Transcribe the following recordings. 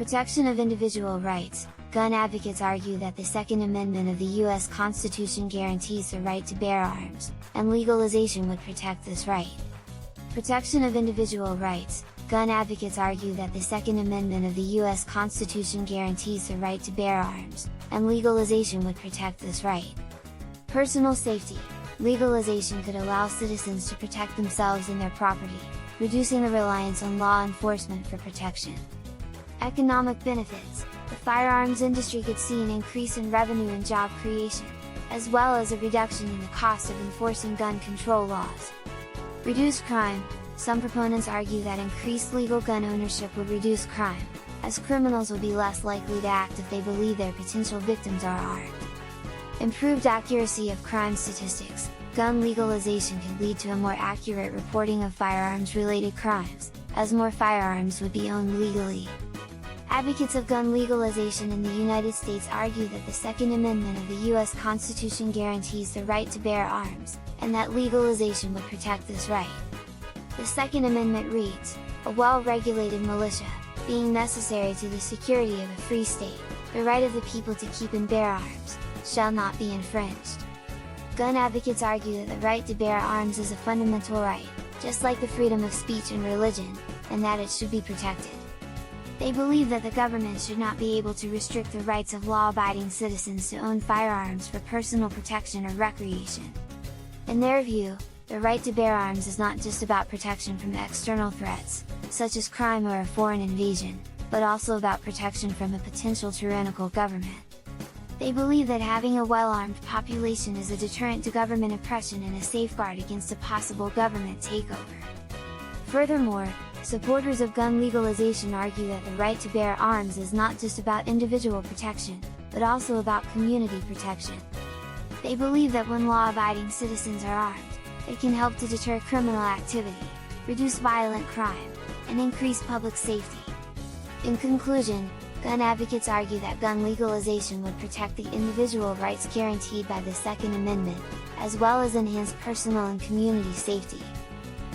Protection of individual rights. Gun advocates argue that the Second Amendment of the U.S. Constitution guarantees the right to bear arms, and legalization would protect this right. Protection of individual rights. Gun advocates argue that the Second Amendment of the U.S. Constitution guarantees the right to bear arms, and legalization would protect this right. Personal safety. Legalization could allow citizens to protect themselves and their property, reducing the reliance on law enforcement for protection. Economic benefits. The firearms industry could see an increase in revenue and job creation, as well as a reduction in the cost of enforcing gun control laws. Reduce crime. Some proponents argue that increased legal gun ownership would reduce crime, as criminals would be less likely to act if they believe their potential victims are armed. Improved accuracy of crime statistics. Gun legalization could lead to a more accurate reporting of firearms-related crimes, as more firearms would be owned legally. Advocates of gun legalization in the United States argue that the Second Amendment of the U.S. Constitution guarantees the right to bear arms, and that legalization would protect this right. The Second Amendment reads, "A well-regulated militia, being necessary to the security of a free state, the right of the people to keep and bear arms, shall not be infringed." Gun advocates argue that the right to bear arms is a fundamental right, just like the freedom of speech and religion, and that it should be protected. They believe that the government should not be able to restrict the rights of law-abiding citizens to own firearms for personal protection or recreation. In their view, the right to bear arms is not just about protection from external threats, such as crime or a foreign invasion, but also about protection from a potential tyrannical government. They believe that having a well-armed population is a deterrent to government oppression and a safeguard against a possible government takeover. Furthermore, supporters of gun legalization argue that the right to bear arms is not just about individual protection, but also about community protection. They believe that when law-abiding citizens are armed, it can help to deter criminal activity, reduce violent crime, and increase public safety. In conclusion, gun advocates argue that gun legalization would protect the individual rights guaranteed by the Second Amendment, as well as enhance personal and community safety.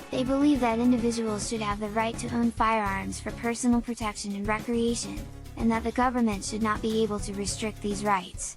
They believe that individuals should have the right to own firearms for personal protection and recreation, and that the government should not be able to restrict these rights.